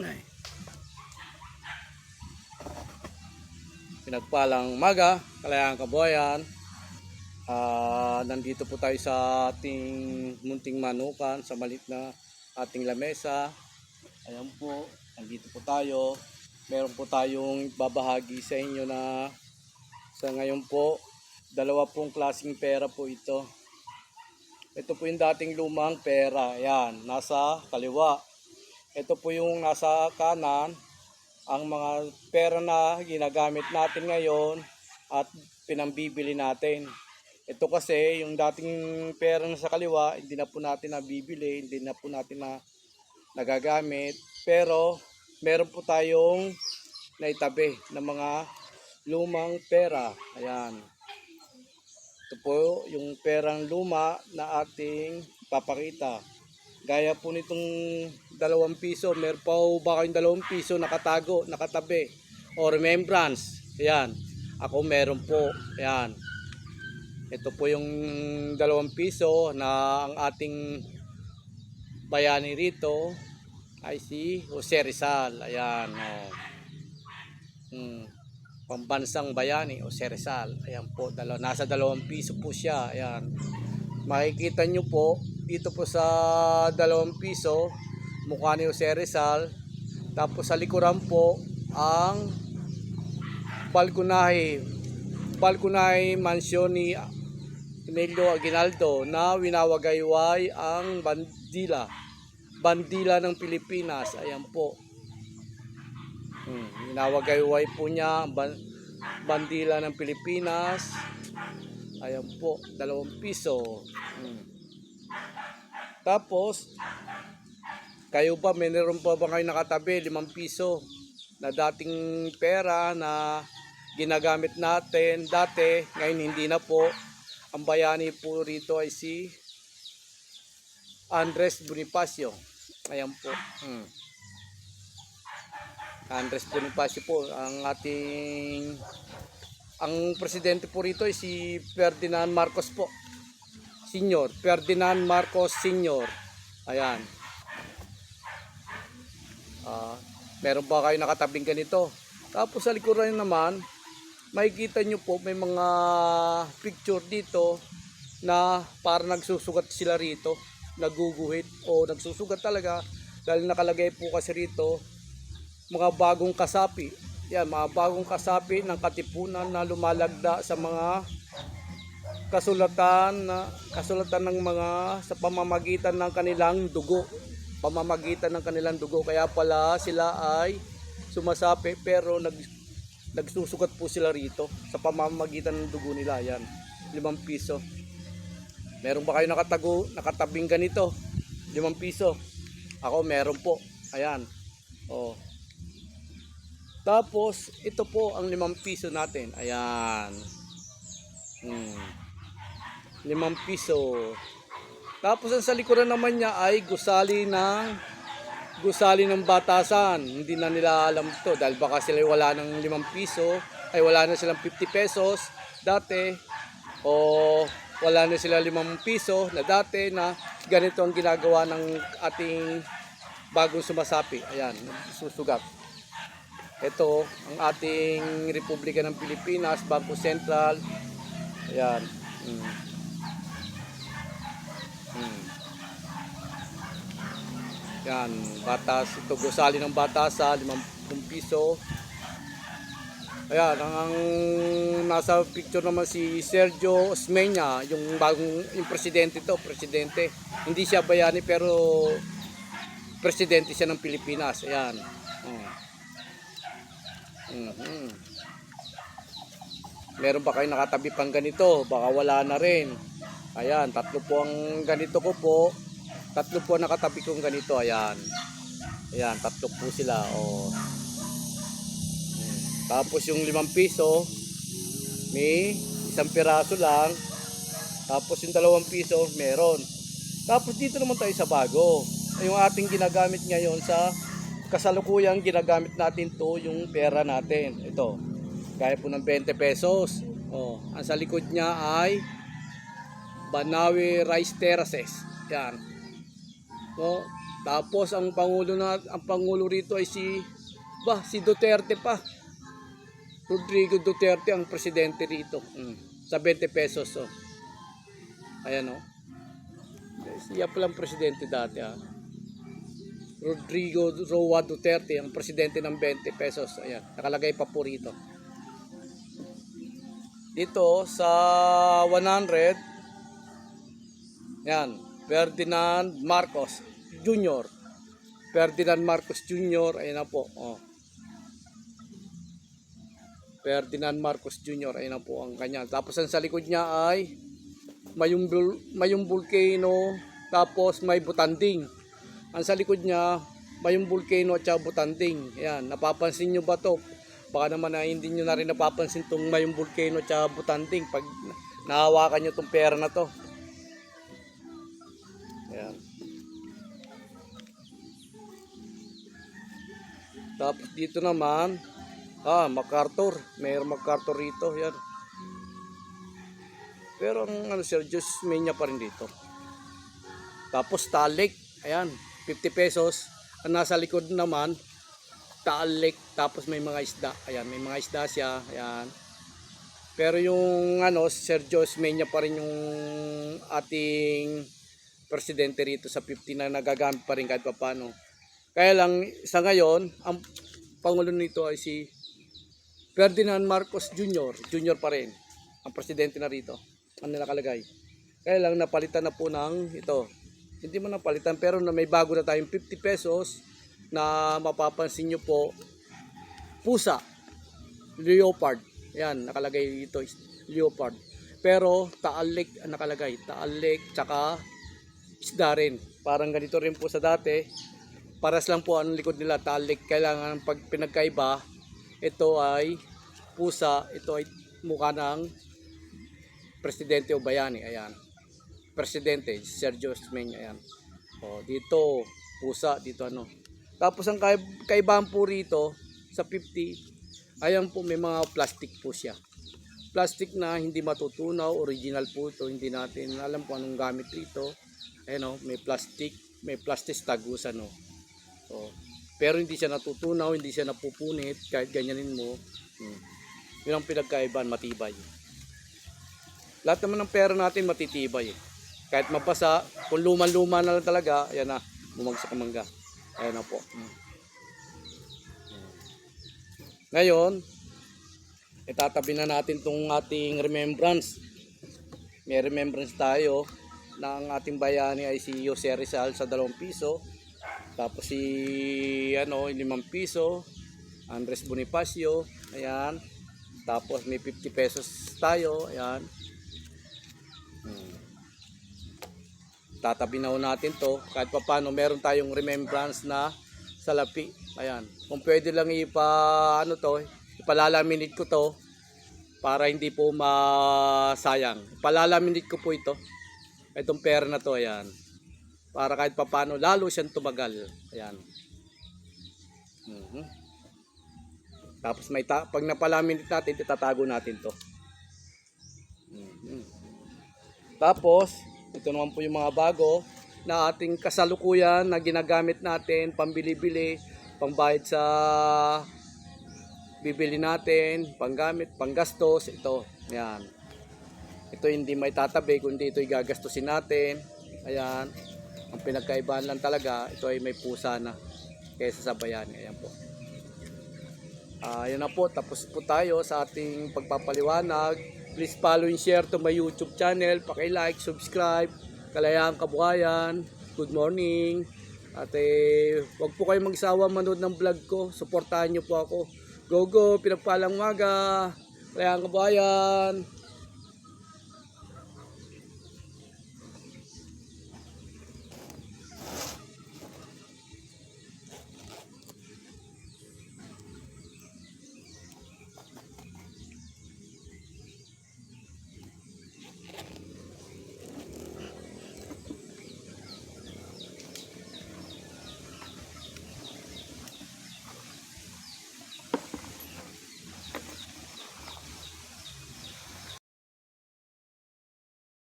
Ay. Pinagpalang umaga, kalayaan kabuhayan. Nandito po tayo sa ating munting manukan, sa maliit na ating lamesa. Ayan po, nandito po tayo. Meron po tayong babahagi sa inyo na sa ngayon po, dalawa pong klaseng pera po ito. Ito po yung dating lumang pera. Ayan, nasa kaliwa. Ito po yung nasa kanan, ang mga pera na ginagamit natin ngayon at pinambibili natin. Ito kasi yung dating pera na sa kaliwa, hindi na po natin nabibili, hindi na po natin na nagagamit. Pero meron po tayong naitabi ng mga lumang pera. Ayan. Ito po yung perang luma na ating papakita. Gaya po nitong 2 piso, meron pa ba kayong 2 piso nakatago, nakatabi o remembrance? Ayan, ako meron po. Ayan, ito po yung 2 piso na ang ating bayani rito ay si Jose Rizal. Ayan, pambansang bayani Jose Rizal. Ayan po, nasa 2 piso po siya. Ayan, makikita nyo po dito po sa 2 piso mukha ni Jose Rizal. Tapos sa likuran po ang Balconahe Mansion ni Emilio Aguinaldo na winawagayway ang bandila ng Pilipinas. Ayan po, winawagayway po niya bandila ng Pilipinas. Ayan po, 2 piso. Tapos, kayo ba, meron pa ba kayo nakatabi 5 piso na dating pera na ginagamit natin dati, ngayon hindi na po. Ang bayani po rito ay si Andres Bonifacio. Ayan po. Andres Bonifacio po ang ating, ang presidente po rito ay si Ferdinand Marcos po Senior, Ferdinand Marcos Senior. Ayan. Meron ba kayo nakatabing ganito? Tapos sa likuran naman, makikita nyo po may mga picture dito na para nagsusugat sila rito, naguguhit o nagsusugat talaga dahil nakalagay po kasi rito mga bagong kasapi. Yan, mga bagong kasapi ng katipunan na lumalagda sa mga kasulatan ng mga sa pamamagitan ng kanilang dugo. Kaya pala sila ay sumasapi pero nagsusugat po sila rito sa pamamagitan ng dugo nila. Yan, 5 piso. Meron ba kayo nakatabing ganito? 5 piso. Ako meron po. Ayan. Oh. Tapos ito po ang 5 piso natin. Ayan. 5 piso. Tapos ang sa likuran naman niya ay gusali ng batasan. Hindi na nila alam ito dahil baka sila wala ng 5 piso, ay wala na silang 50 pesos dati, o wala na sila 5 piso na dati na ganito ang ginagawa ng ating bagong sumasapi. Ayan, susugat. Ito ang ating Republika ng Pilipinas, Bangko Sentral. Ayan. Yan, batas, ito gusali ng batasa, 5 piso. Ayan, ang nasa picture naman si Sergio Osmeña, yung presidente presidente. Hindi siya bayani pero presidente siya ng Pilipinas. Ayan. Meron ba kayo nakatabi pang ganito? Baka wala na rin. Ayan, 3 po ang ganito ko po. 3 po nakatabi kong ganito. Ayan. Ayan, 3 po sila. Tapos yung 5 piso, may 1 piraso lang. Tapos yung 2 piso, meron. Tapos dito naman tayo sa bago. Yung ating ginagamit ngayon sa kasalukuyang ginagamit natin to, yung pera natin. Ito. Gaya po ng 20 pesos. Ang sa likod niya ay Banawe Rice Terraces. Yan. Tapos ang pangulo rito ay si Duterte pa. Rodrigo Duterte ang presidente rito. Sa 20 pesos. Oh. Ayan oh. Siya palang presidente dati ah. Rodrigo Roa Duterte ang presidente ng 20 pesos. Ayan, nakalagay pa po rito. Dito sa 100, yan, Ferdinand Marcos Jr. Ferdinand Marcos Jr. Ayan na po. Oh. Ferdinand Marcos Jr. Ayan na po ang kanya. Tapos ang sa likod niya ay may volcano, tapos may butanding. Ang sa likod niya, may volcano at butanding. Ayan, napapansin nyo ba to? Baka naman na hindi nyo na rin napapansin itong may volcano at butanding pag nahawakan nyo itong pera na to. Ayan. Tapos dito naman, MacArthur. Mayroong MacArthur rito. Ayan. Pero ang Sir Diyos, may niya pa rin dito. Tapos Talik. Ayan. 50 pesos. Ang nasa likod naman, Taalik, tapos may mga isda. Ayan, may mga isda siya. Ayan. Pero yung Sir Jose Menya pa rin yung ating presidente rito sa 50 na nagagamit pa rin kahit pa paano. Kaya lang, sa ngayon, ang pangulo nito ay si Ferdinand Marcos Jr. Jr. pa rin. Ang presidente na rito. Ang nakalagay. Kaya lang, napalitan na po ng ito. Hindi mo napalitan pero may bago na tayong 50 pesos na mapapansin nyo po, pusa, leopard. Yan, nakalagay dito, leopard. Pero taalik ang nakalagay, taalik, tsaka isda rin. Parang ganito rin po sa dati. Paras lang po ang likod nila, taalik. Kailangan pag pinagkaiba, ito ay pusa, ito ay mukha ng presidente o bayani. Ayan. Presidente, Sergio Osmeña, ayan. O, dito, pusa, dito Tapos ang kaibahan po rito, sa 50, ayan po, may mga plastic po siya. Plastic na hindi matutunaw, original po ito, hindi natin alam kung anong gamit rito. Ayan may plastic tagusan So, pero hindi siya natutunaw, hindi siya napupunit, kahit ganyanin mo. Yun ang pinagkaibahan, matibay. Lahat naman ng pera natin matitibay Kahit mabasa, kung luma-luma na lang talaga, ayan na, bumagsak ang mangga. Ayan na po. Ngayon, itatabi na natin itong ating remembrance. May remembrance tayo na ang ating bayani ay si Jose Rizal sa 2 piso. Tapos si 5 piso, Andres Bonifacio, ayan. Tapos may 50 pesos tayo, ayan. Tatabi na natin to kahit paano meron tayong remembrance na salapi. Ayan. Kung pwede lang ipalalaminate ko to para hindi po masayang. Ipalalaminate ko po ito. Itong pera na to, ayan. Para kahit paano lalo siyang tumagal. Ayan. Tapos pag napalaminate natin, itatago natin to. Tapos ito naman po yung mga bago na ating kasalukuyan na ginagamit natin, pambili-bili, pangbayad sa bibili natin, panggamit, panggastos, ito. Ayan. Ito hindi may tatabi, kundi ito gagastusin natin. Ayan. Ang pinagkaibahan lang talaga, ito ay may pusa na kaysa sa bayani. Ayan po. Ayan na po, tapos po tayo sa ating pagpapaliwanag. Please follow and share to my YouTube channel. Paki-like, subscribe. Kalayaan Kabuhayan. Good morning. At wag po kayong magsawa manood ng vlog ko. Suportahan niyo po ako. Go go, pinagpalang umaga. Kalayaan Kabuhayan.